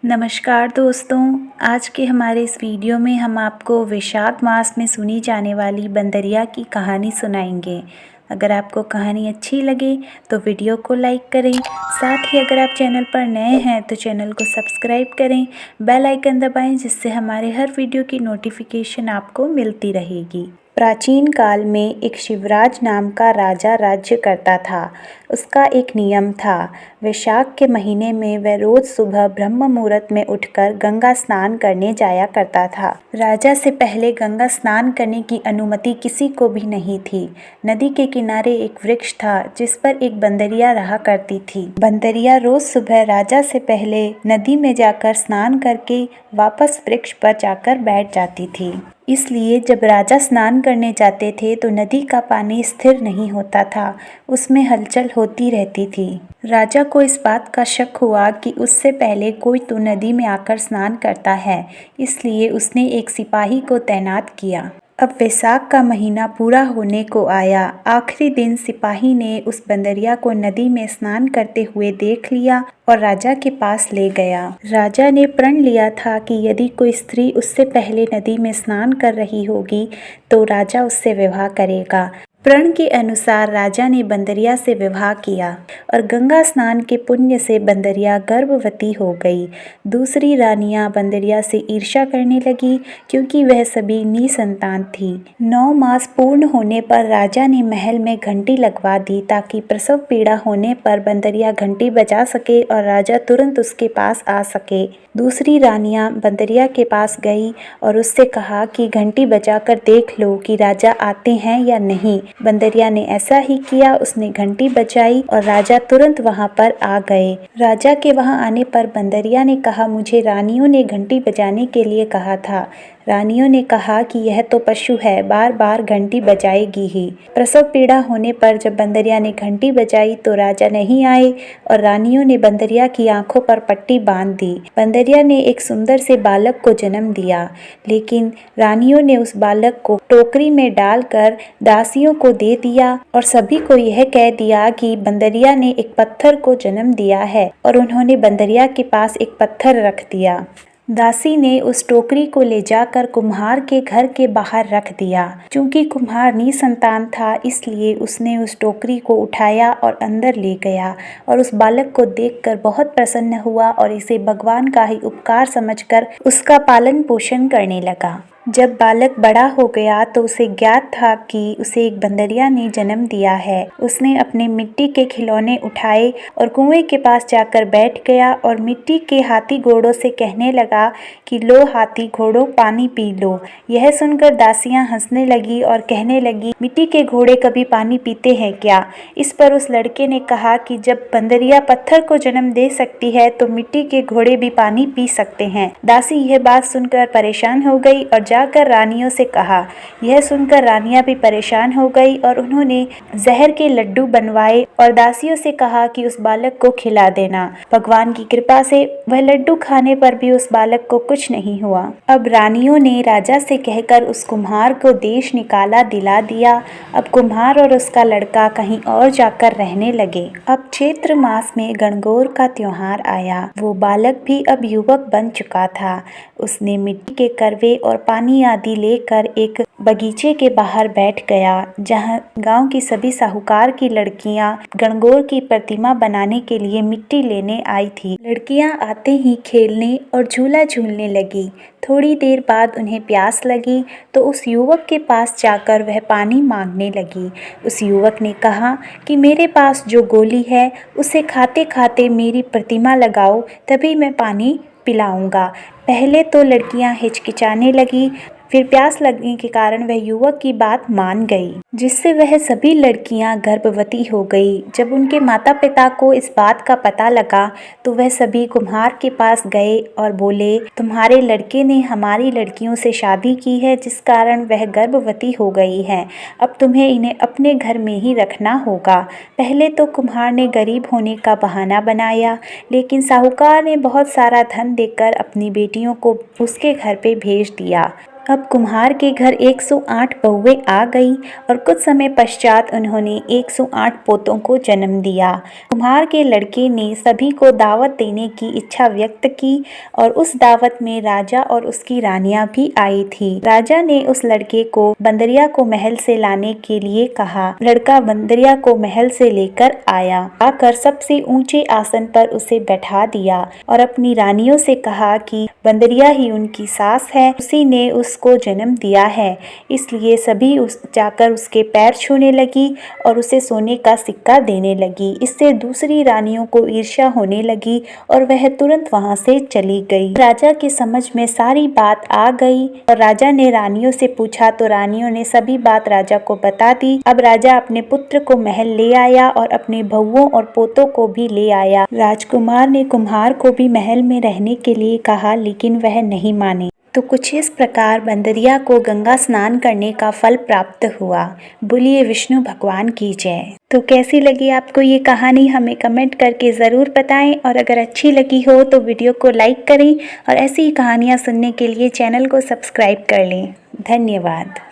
नमस्कार दोस्तों। आज के हमारे इस वीडियो में हम आपको वैशाख मास में सुनी जाने वाली बंदरिया की कहानी सुनाएंगे। अगर आपको कहानी अच्छी लगे तो वीडियो को लाइक करें। साथ ही अगर आप चैनल पर नए हैं तो चैनल को सब्सक्राइब करें, बेल आइकन दबाएं जिससे हमारे हर वीडियो की नोटिफिकेशन आपको मिलती रहेगी। प्राचीन काल में एक शिवराज नाम का राजा राज्य करता था। उसका एक नियम था, वैशाख के महीने में वह रोज सुबह ब्रह्म मुहूर्त में उठकर गंगा स्नान करने जाया करता था। राजा से पहले गंगा स्नान करने की अनुमति किसी को भी नहीं थी। नदी के किनारे एक वृक्ष था जिस पर एक बंदरिया रहा करती थी। बंदरिया रोज सुबह राजा से पहले नदी में जाकर स्नान करके वापस वृक्ष पर जाकर बैठ जाती थी। इसलिए जब राजा स्नान करने जाते थे तो नदी का पानी स्थिर नहीं होता था, उसमें हलचल होती रहती थी। राजा को इस बात का शक हुआ कि उससे पहले कोई तो नदी में आकर स्नान करता है, इसलिए उसने एक सिपाही को तैनात किया। अब वैशाख का महीना पूरा होने को आया। आखिरी दिन सिपाही ने उस बंदरिया को नदी में स्नान करते हुए देख लिया और राजा के पास ले गया। राजा ने प्रण लिया था कि यदि कोई स्त्री उससे पहले नदी में स्नान कर रही होगी तो राजा उससे विवाह करेगा। प्रण के अनुसार राजा ने बंदरिया से विवाह किया और गंगा स्नान के पुण्य से बंदरिया गर्भवती हो गई। दूसरी रानियां बंदरिया से ईर्ष्या करने लगी क्योंकि वह सभी निसंतान थी। 9 मास पूर्ण होने पर राजा ने महल में घंटी लगवा दी ताकि प्रसव पीड़ा होने पर बंदरिया घंटी बजा सके और राजा तुरंत उसके पास आ सके। दूसरी रानियां बंदरिया के पास गई और उससे कहा कि घंटी बजाकर देख लो कि राजा आते हैं या नहीं। बंदरिया ने ऐसा ही किया, उसने घंटी बजाई और राजा तुरंत वहां पर आ गए। राजा के वहां आने पर बंदरिया ने कहा, मुझे रानियों ने घंटी बजाने के लिए कहा था। रानियों ने कहा कि यह तो पशु है, बार बार घंटी बजाएगी ही। प्रसव पीड़ा होने पर जब बंदरिया ने घंटी बजाई तो राजा नहीं आए और रानियों ने बंदरिया की आंखों पर पट्टी बांध दी। बंदरिया ने एक सुंदर से बालक को जन्म दिया, लेकिन रानियों ने उस बालक को टोकरी में डालकर दासियों को दे दिया और सभी को यह कह दिया कि बंदरिया ने एक पत्थर को जन्म दिया है, और उन्होंने बंदरिया के पास एक पत्थर रख दिया। दासी ने उस टोकरी को ले जाकर कुम्हार के घर के बाहर रख दिया। चूंकि कुम्हार निसंतान था, इसलिए उसने उस टोकरी को उठाया और अंदर ले गया और उस बालक को देखकर बहुत प्रसन्न हुआ और इसे भगवान का ही उपकार समझकर उसका पालन पोषण करने लगा। जब बालक बड़ा हो गया तो उसे ज्ञात था कि उसे एक बंदरिया ने जन्म दिया है। उसने अपने मिट्टी के खिलौने उठाए और कुएं के पास जाकर बैठ गया और मिट्टी के हाथी घोड़ों से कहने लगा कि लो हाथी घोड़ों, पानी पी लो। यह सुनकर दासियां हंसने लगी और कहने लगी, मिट्टी के घोड़े कभी पानी पीते हैं क्या? इस पर उस लड़के ने कहा कि जब बंदरिया पत्थर को जन्म दे सकती है तो मिट्टी के घोड़े भी पानी पी सकते हैं। दासी यह बात सुनकर परेशान हो गई और जाकर रानियों से कहा। यह सुनकर रानियां भी परेशान हो गई और उन्होंने जहर के लड्डू बनवाए और दासियों से कहा कि उस बालक को खिला देना। भगवान की कृपा से वह लड्डू खाने पर भी उस बालक को कुछ नहीं हुआ। अब रानियों ने राजा से कहकर उस कुम्हार को देश निकाला दिला दिया। अब कुम्हार और उसका लड़का कहीं और जाकर रहने लगे। अब चैत्र मास में गणगौर का त्योहार आया। वो बालक भी अब युवक बन चुका था। उसने मिट्टी के करवे और पानी आदि लेकर एक बगीचे के बाहर बैठ गया, जहां गांव की सभी साहूकार की लड़कियां गणगौर की प्रतिमा बनाने के लिए मिट्टी लेने आई थी। लड़कियां आते ही खेलने और झूला झूलने लगी। थोड़ी देर बाद उन्हें प्यास लगी तो उस युवक के पास जाकर वह पानी मांगने लगी। उस युवक ने कहा कि मेरे पास जो गोली है उसे खाते खाते मेरी प्रतिमा लगाओ, तभी मैं पानी पिलाऊंगा। पहले तो लड़कियां हिचकिचाने लगी, फिर प्यास लगने के कारण वह युवक की बात मान गई, जिससे वह सभी लड़कियां गर्भवती हो गई। जब उनके माता पिता को इस बात का पता लगा तो वह सभी कुम्हार के पास गए और बोले, तुम्हारे लड़के ने हमारी लड़कियों से शादी की है जिस कारण वह गर्भवती हो गई है। अब तुम्हें इन्हें अपने घर में ही रखना होगा। पहले तो कुम्हार ने गरीब होने का बहाना बनाया, लेकिन साहूकार ने बहुत सारा धन देकर अपनी बेटियों को उसके घर पे भेज दिया। अब कुम्हार के घर 108 बहुएं आ गई और कुछ समय पश्चात उन्होंने 108 पोतों को जन्म दिया। कुम्हार के लड़के ने सभी को दावत देने की इच्छा व्यक्त की और उस दावत में राजा और उसकी रानियां भी आई थी। राजा ने उस लड़के को बंदरिया को महल से लाने के लिए कहा। लड़का बंदरिया को महल से लेकर आया। आकर सबसे ऊंचे आसन पर उसे बैठा दिया और अपनी रानियों से कहा कि बंदरिया ही उनकी सास है, उसी ने उसको जन्म दिया है। इसलिए सभी जाकर उसके पैर छूने लगी और उसे सोने का सिक्का देने लगी। इससे दूसरी रानियों को ईर्ष्या होने लगी और वह तुरंत वहां से चली गई। राजा के समझ में सारी बात आ गई और राजा ने रानियों से पूछा तो रानियों ने सभी बात राजा को बता दी। अब राजा अपने पुत्र को महल ले आया और अपने बहुओं और पोतों को भी ले आया। राजकुमार ने कुम्हार को भी महल में रहने के लिए कहा, लेकिन वह नहीं माने। तो कुछ इस प्रकार बंदरिया को गंगा स्नान करने का फल प्राप्त हुआ। बोलिए विष्णु भगवान की जय। तो कैसी लगी आपको ये कहानी, हमें कमेंट करके ज़रूर बताएं और अगर अच्छी लगी हो तो वीडियो को लाइक करें और ऐसी ही कहानियाँ सुनने के लिए चैनल को सब्सक्राइब कर लें। धन्यवाद।